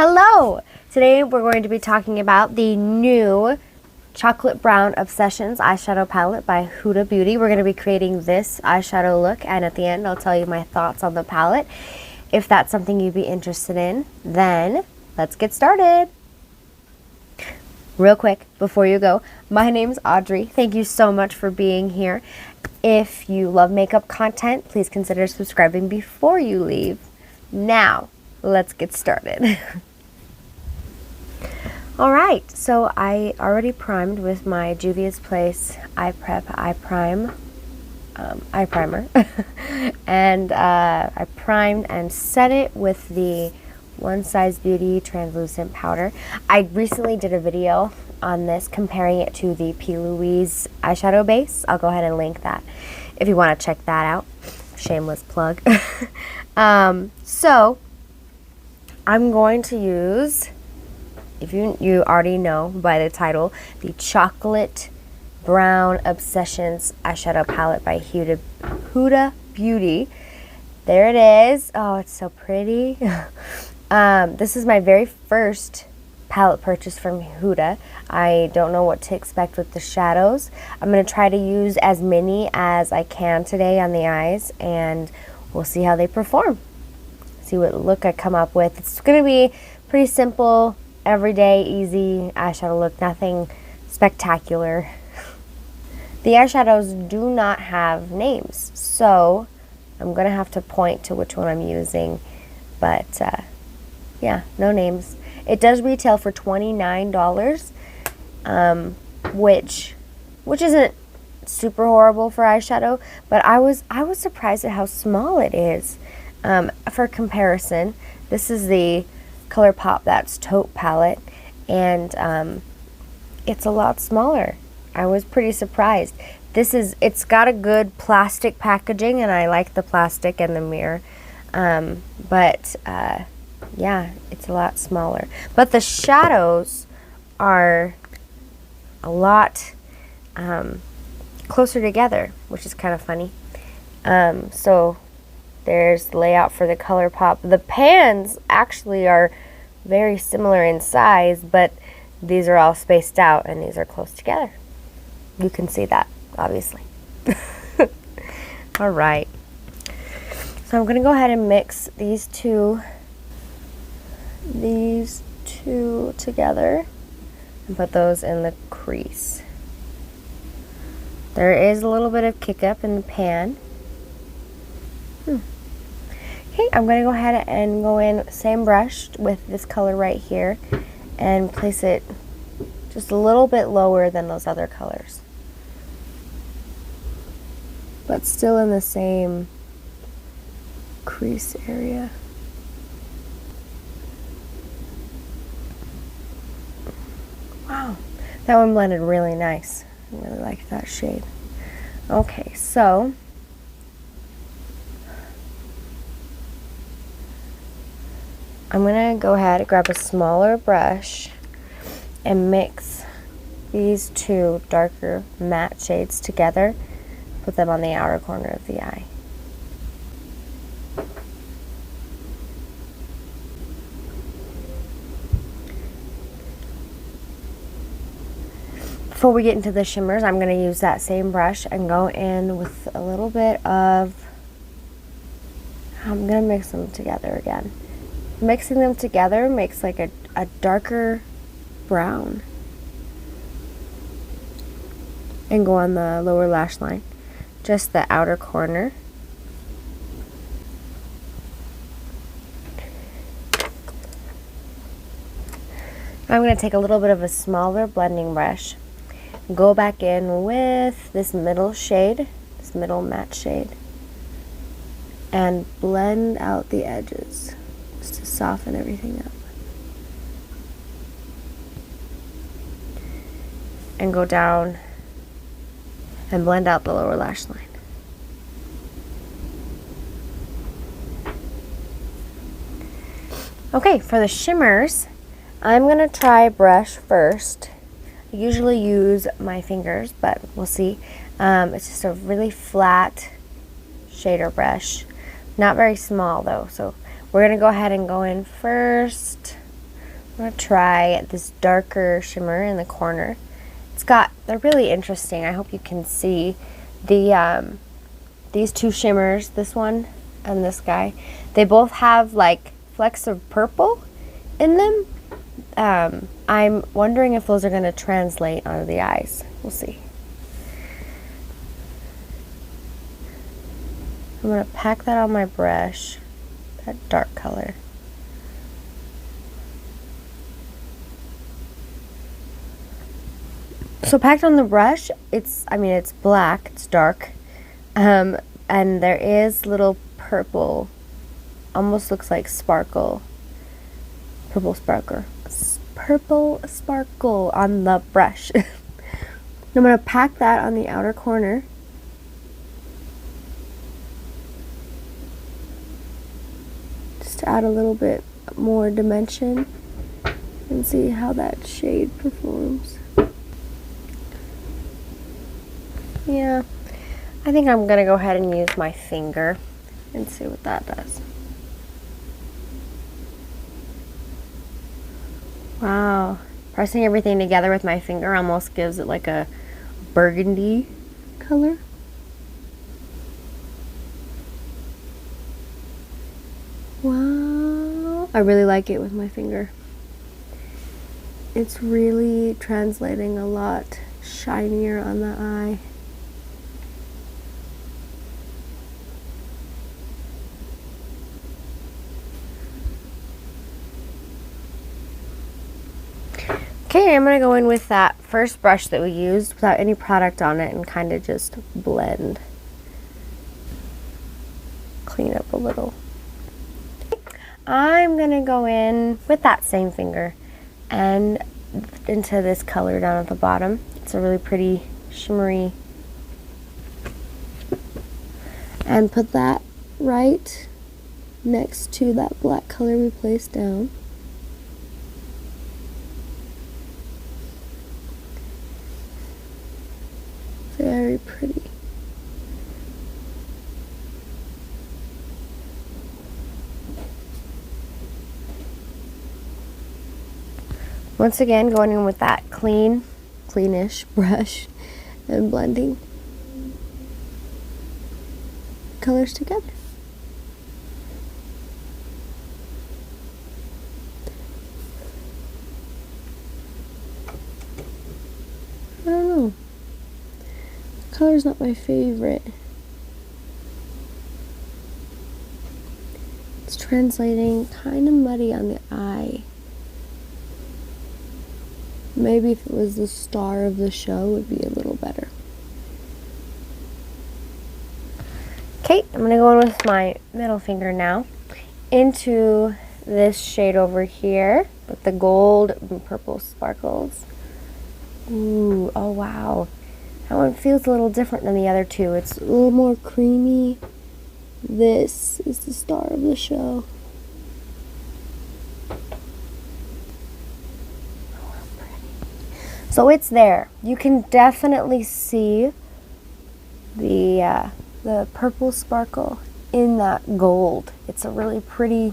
Hello! Today we're going to be talking about the new Chocolate Brown Obsessions eyeshadow palette by Huda Beauty. We're going to be creating this eyeshadow look, and at the end I'll tell you my thoughts on the palette. If that's something you'd be interested in, then let's get started. Real quick, before you go, my name's Audrey. Thank you so much for being here. If you love makeup content, please consider subscribing before you leave. Now, let's get started. Alright, so I already primed with my Juvia's Place Eye Primer. And I primed and set it with the One Size Beauty translucent powder. I recently did a video on this comparing it to the P. Louise eyeshadow base. I'll go ahead and link that if you want to check that out. Shameless plug. So I'm going to use, if you already know by the title, the Chocolate Brown Obsessions eyeshadow palette by Huda Beauty. There it is. Oh, it's so pretty. This is my very first palette purchase from Huda. I don't know what to expect with the shadows. I'm going to try to use as many as I can today on the eyes, and we'll see how they perform. See what look I come up with. It's going to be pretty simple, everyday, easy eyeshadow look. Nothing spectacular. The eyeshadows do not have names, so I'm going to have to point to which one I'm using. But yeah, no names. It does retail for $29, which isn't super horrible for eyeshadow, but I was surprised at how small it is. For comparison, this is the ColourPop That's Taupe palette, and it's a lot smaller. I was pretty surprised. It's got a good plastic packaging, and I like the plastic and the mirror, but yeah, it's a lot smaller. But the shadows are a lot closer together, which is kind of funny. So there's the layout for the ColourPop. The pans actually are very similar in size, but these are all spaced out and these are close together. You can see that, obviously. All right. So I'm going to go ahead and mix these two together and put those in the crease. There is a little bit of kick up in the pan. Okay, I'm going to go ahead and go in same brush with this color right here and place it just a little bit lower than those other colors, but still in the same crease area. Wow, that one blended really nice. I really like that shade. Okay, so I'm going to go ahead and grab a smaller brush and mix these two darker matte shades together. Put them on the outer corner of the eye. Before we get into the shimmers, I'm going to use that same brush and go in with a little bit of, I'm going to mix them together again. Mixing them together makes like a darker brown. And go on the lower lash line, just the outer corner. I'm going to take a little bit of a smaller blending brush, go back in with this middle shade, this middle matte shade, and blend out the edges just to soften everything up. And go down and blend out the lower lash line. Okay, for the shimmers, I'm going to try brush first. I usually use my fingers, but we'll see. It's just a really flat shader brush. Not very small though, so we're going to go ahead and go in first I'm gonna try this darker shimmer in the corner. They're really interesting. I hope you can see these two shimmers, this one and this guy. They both have like flecks of purple in them. I'm wondering if those are gonna translate onto the eyes. We'll see. I'm gonna pack that on my brush, that dark color. So packed on the brush, it's black, it's dark, and there is little purple, almost looks like sparkle, purple sparkle on the brush. I'm going to pack that on the outer corner. Just to add a little bit more dimension and see how that shade performs. Yeah, I think I'm gonna go ahead and use my finger and see what that does. Wow, pressing everything together with my finger almost gives it like a burgundy color. Wow, I really like it with my finger. It's really translating a lot shinier on the eye. Okay, I'm going to go in with that first brush that we used without any product on it and kind of just blend. Clean up a little. I'm going to go in with that same finger and into this color down at the bottom. It's a really pretty shimmery. And put that right next to that black color we placed down. Very pretty. Once again, going in with that cleanish brush and blending colors together. I don't know. Color's not my favorite. It's translating kind of muddy on the eye. Maybe if it was the star of the show, it would be a little better. Okay, I'm going to go in with my middle finger now into this shade over here with the gold and purple sparkles. Ooh, oh wow. That one feels a little different than the other two. It's a little more creamy. This is the star of the show. Oh, how pretty. So it's there. You can definitely see the purple sparkle in that gold. It's a really pretty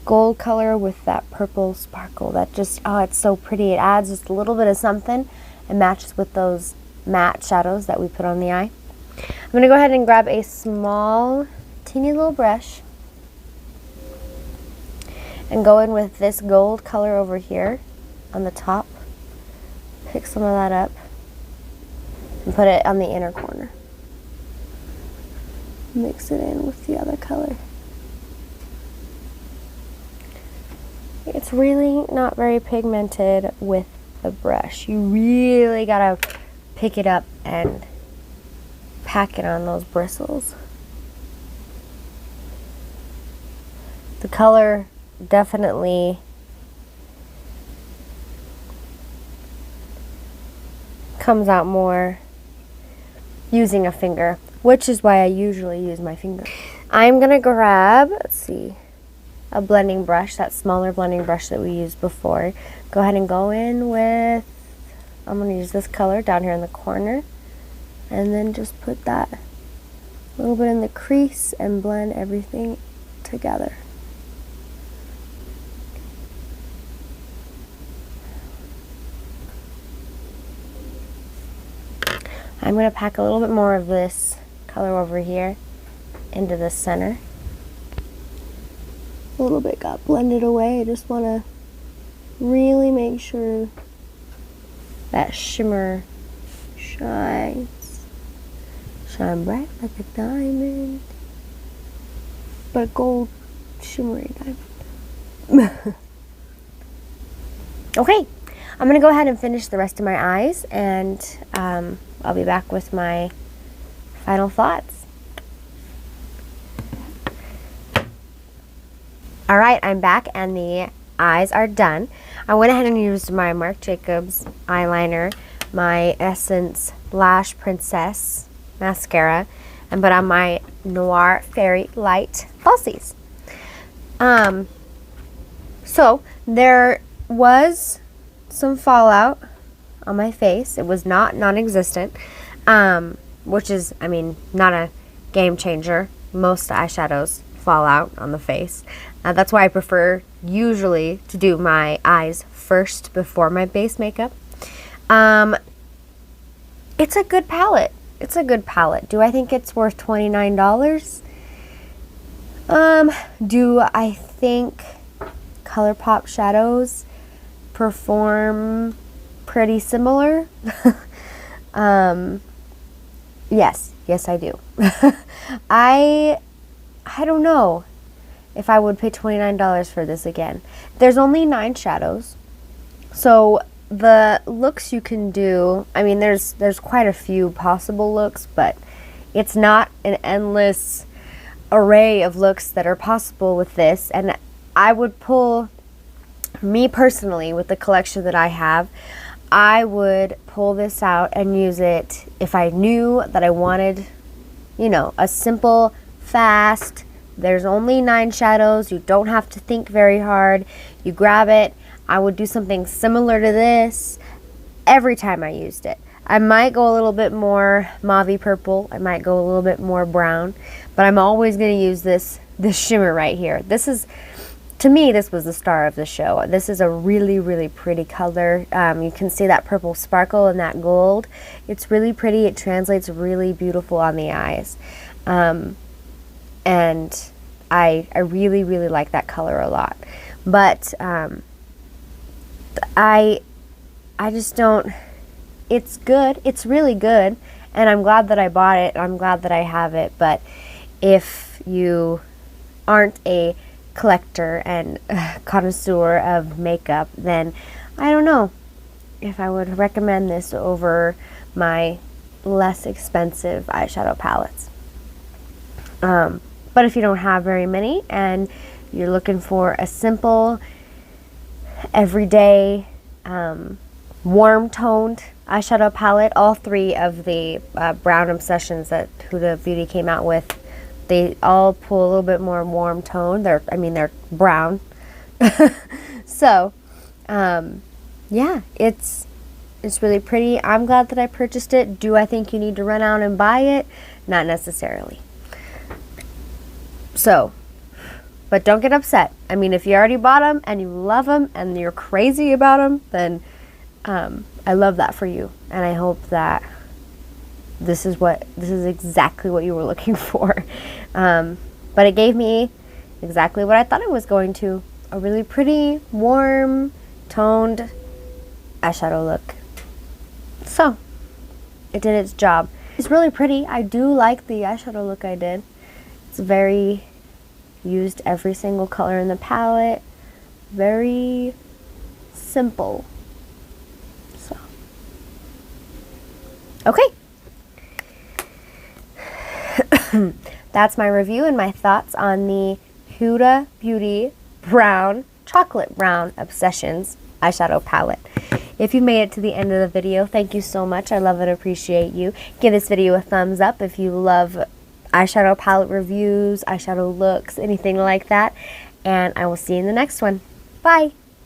gold color with that purple sparkle. That just, oh, it's so pretty. It adds just a little bit of something and matches with those matte shadows that we put on the eye. I'm going to go ahead and grab a small, teeny little brush and go in with this gold color over here on the top. Pick some of that up and put it on the inner corner. Mix it in with the other color. It's really not very pigmented with the brush. You really gotta pick it up and pack it on those bristles. The color definitely comes out more using a finger, which is why I usually use my finger. I'm gonna grab, let's see, a blending brush, that smaller blending brush that we used before. Go ahead and go in with, I'm going to use this color down here in the corner, and then just put that a little bit in the crease and blend everything together. I'm going to pack a little bit more of this color over here into the center. A little bit got blended away. I just want to really make sure that shimmer shines. Shine bright like a diamond. But gold shimmery diamond. Okay, I'm going to go ahead and finish the rest of my eyes, and I'll be back with my final thoughts. Alright, I'm back and the eyes are done. I went ahead and used my Marc Jacobs eyeliner, my Essence Lash Princess mascara, and put on my Noir Fairy Light falsies. So there was some fallout on my face. It was not non-existent, which is, I mean, not a game changer. Most eyeshadows fall out on the face. That's why I prefer usually to do my eyes first before my base makeup. It's a good palette. It's a good palette. Do I think it's worth $29? Do I think ColourPop shadows perform pretty similar? Yes, I do. I don't know if I would pay $29 for this again. There's only 9 shadows, so the looks you can do, I mean, there's quite a few possible looks, but it's not an endless array of looks that are possible with this. And I would pull, me personally, with the collection that I have, I would pull this out and use it if I knew that I wanted, you know, a simple, fast, there's only 9 shadows, you don't have to think very hard, you grab it. I would do something similar to this every time I used it. I might go a little bit more mauve-y purple, I might go a little bit more brown, but I'm always going to use this shimmer right here. This is, to me, this was the star of the show. This is a really, really pretty color. You can see that purple sparkle and that gold. It's really pretty. It translates really beautiful on the eyes. And I really, really like that color a lot. But I just don't, it's good. It's really good. And I'm glad that I bought it. I'm glad that I have it. But if you aren't a collector and connoisseur of makeup, then I don't know if I would recommend this over my less expensive eyeshadow palettes. But if you don't have very many and you're looking for a simple, everyday, warm-toned eyeshadow palette, all 3 of the brown obsessions that Huda Beauty came out with, they all pull a little bit more warm tone. They're brown. So, yeah, it's really pretty. I'm glad that I purchased it. Do I think you need to run out and buy it? Not necessarily. So, but don't get upset. I mean, if you already bought them and you love them and you're crazy about them, then I love that for you. And I hope that this is exactly what you were looking for. But it gave me exactly what I thought it was going to. A really pretty, warm, toned eyeshadow look. So, it did its job. It's really pretty. I do like the eyeshadow look I did. It's very, used every single color in the palette. Very simple. So, okay. That's my review and my thoughts on the Huda Beauty Chocolate Brown Obsessions eyeshadow palette. If you made it to the end of the video, thank you so much. I love and appreciate you. Give this video a thumbs up if you love eyeshadow palette reviews, eyeshadow looks, anything like that. And I will see you in the next one. Bye!